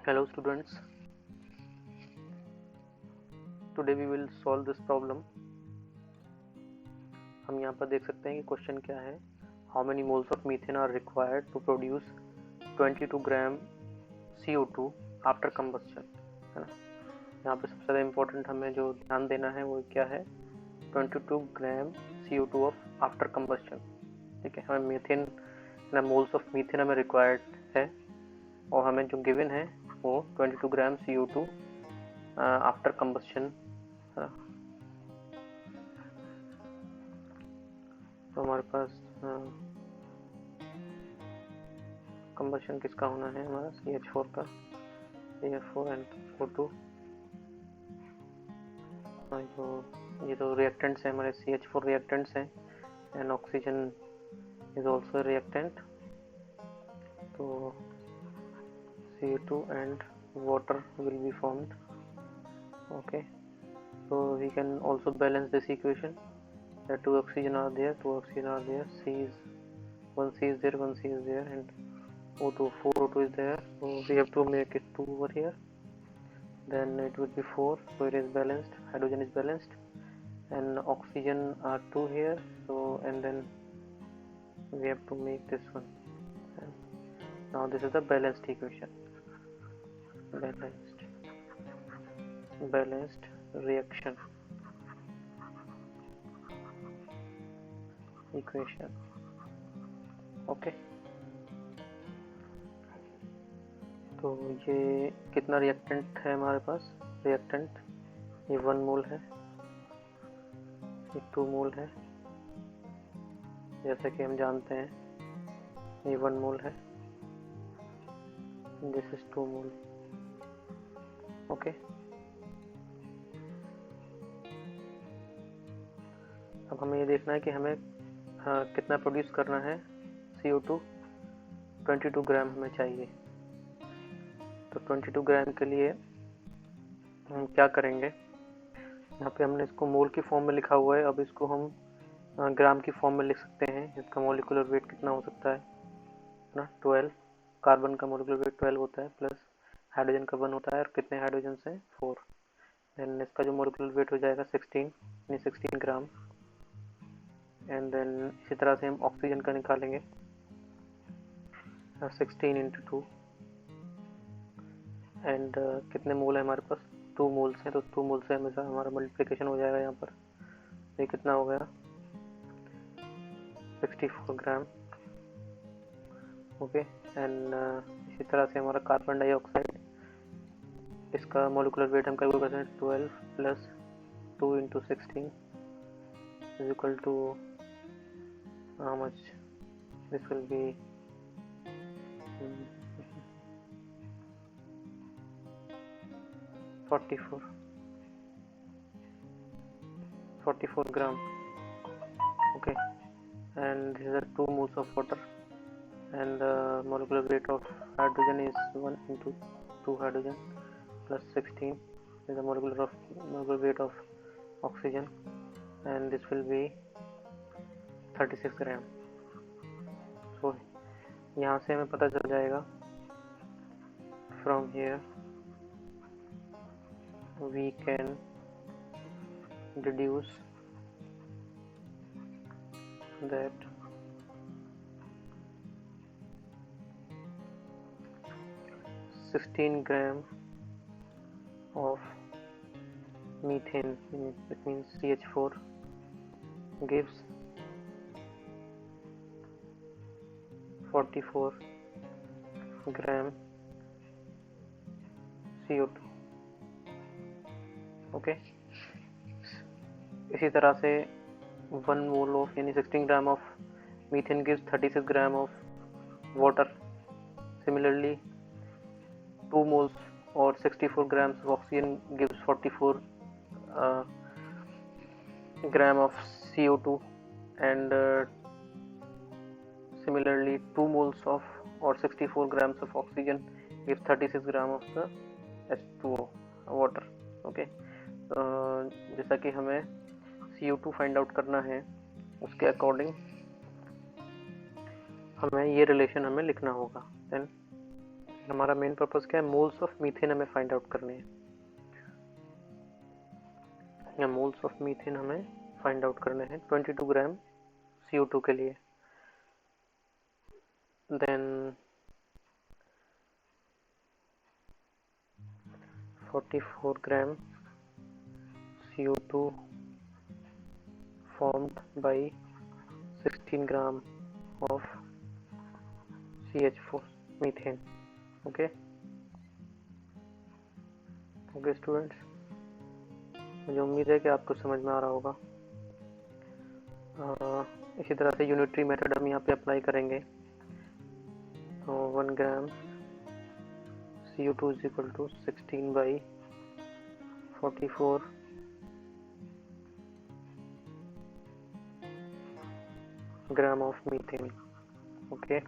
Hello students, today we will solve this problem. हम यहाँ पर देख सकते हैं कि क्वेश्चन क्या है. How many moles of methane are required to produce 22 gram CO2 after combustion, है ना. यहाँ पे सबसे ज़्यादा इम्पोर्टेंट हमें जो ध्यान देना है वो क्या है, 22 gram CO2 of after combustion. ठीक है, हमें मीथेन ना मोल्स ऑफ मीथेन हमें रिक्वायर्ड है और हमें जो गिवन है वो 22 ग्राम CO2 आफ्टर कम्बस्शन. तो हमारे पास कम्बस्शन किसका होना है, हमारा CH4 का, CH4 जो ये तो रिएक्टेंट्स हैं हमारे, CH4 रिएक्टेंट्स हैं and oxygen is also reactant. तो CO2 and water will be formed. Okay, so we can also balance this equation. The two oxygen are there, C is one C is there, and O2 4 O2 is there, so we have to make it 2 over here, then it will be 4, so it is balanced, hydrogen is balanced, and oxygen are 2 here, so and then we have to make this one. Now this is the balanced equation, balanced reaction equation. Okay, तो ये कितना reactant है हमारे पास, reactant ये 1 मोल है, ये 2 मोल है, जैसे कि हम जानते हैं ये 1 मोल है, दिस इज 2 मोल. ओके, अब हमें ये देखना है कि हमें कितना प्रोड्यूस करना है. CO2 22 ग्राम हमें चाहिए. तो 22 ग्राम के लिए हम क्या करेंगे, यहाँ पे हमने इसको मोल की फॉर्म में लिखा हुआ है, अब इसको हम ग्राम की फॉर्म में लिख सकते हैं. इसका मोलिकुलर वेट कितना हो सकता है ना, 12. कार्बन का मोलिकुलर वेट 12 होता है, प्लस हाइड्रोजन का 1 होता है, और कितने हाइड्रोजन से 4. देन इसका जो मोलिकुलर वेट हो जाएगा 16 ग्राम. एंड देन इसी तरह से हम ऑक्सीजन का निकालेंगे, 16 into 2, एंड कितने मोल है हमारे पास, 2 मोल्स हैं, तो 2 मोल से हमेशा हमारा मल्टीप्लिकेशन हो जाएगा यहाँ पर. ये कितना हो गया, 64 ग्राम. ओके, एंड इसी तरह से हमारा कार्बन डाइऑक्साइड, इसका मोलिकुलर वेट हम कैलकुलेट करते हैं, 12 plus 2 into 16 is equal to how much, this will be 44 gram. Okay, and this is a 2 moles of water, and the molecular weight of hydrogen is 1 into 2 hydrogen plus 16 is the molecular weight of oxygen, and this will be 36 gram. So यहाँ से हमें पता चल जाएगा, from here we can deduce that 16 gram of methane, it means CH4, gives 44 gram CO2. Okay, इसी तरह से 1 mole of यानी 16 gram of methane gives 36 gram of water. Similarly 2 moles और 64 grams of oxygen gives 44 gram of CO2, and similarly 2 moles of or 64 grams of oxygen gives 36 gram of the H2O water. Okay, जैसा कि हमें CO2 find out करना है, उसके according हमें ये relation हमें लिखना होगा. देन हमारा मेन पर्पस क्या है, मोल्स ऑफ मीथेन हमें फाइंड आउट करने हैं, या मोल्स ऑफ मीथेन हमें फाइंड आउट करने हैं 22 ग्राम CO2 के लिए। Then 44 gram CO2 formed by 16 gram of CH4 methane. Okay students, मुझे उम्मीद है कि आपको समझ में आ रहा होगा। इसी तरह से यूनिटरी मेथड हम यहाँ पे अप्लाई करेंगे। तो 1 ग्राम CO2 is equal to 16 by 44 gram of methane. Okay,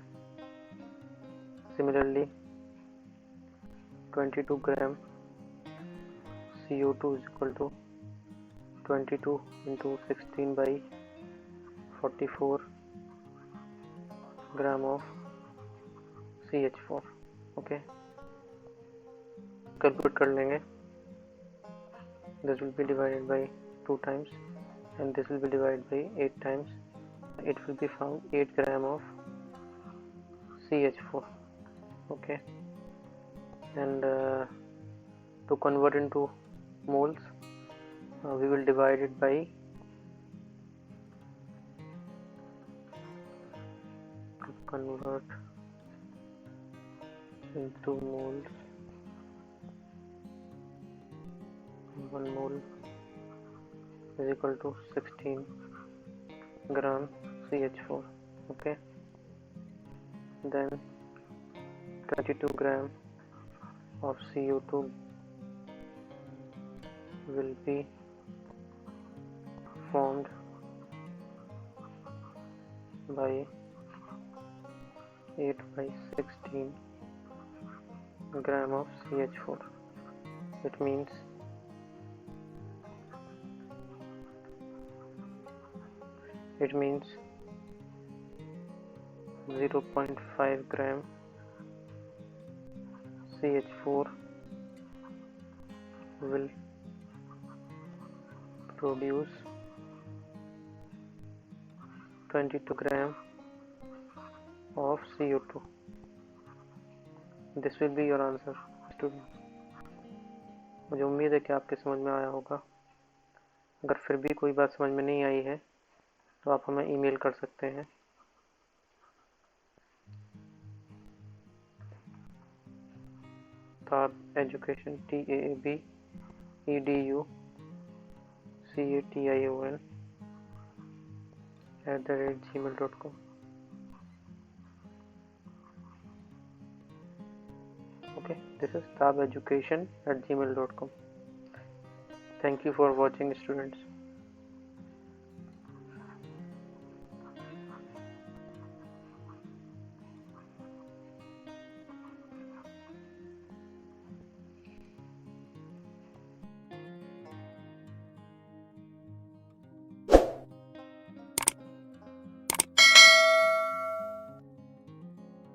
similarly 22 gram CO2 is equal to 22 into 16 by 44 gram of CH4. Okay, calculate कर लेंगे। This will be divided by 2 times and this will be divided by 8 times. It will be found 8 gram of CH4. Okay, and to convert into moles, we will divide it by convert into moles. 1 mole is equal to 16 gram CH4. Okay, then 22 gram of CO2 will be formed by 8 by 16 gram of CH4. It means it means 0.5 gram CH4 will produce 22 gram of CO2. This will be your answer, students. मुझे उम्मीद है कि आपके समझ में आया होगा। अगर फिर भी कोई बात समझ में नहीं आई है तो आप हमें ईमेल कर सकते हैं। ताब education TAABEDUCATION@gmail.com. Okay, this is tabeducation@gmail.com. Thank you for watching, students.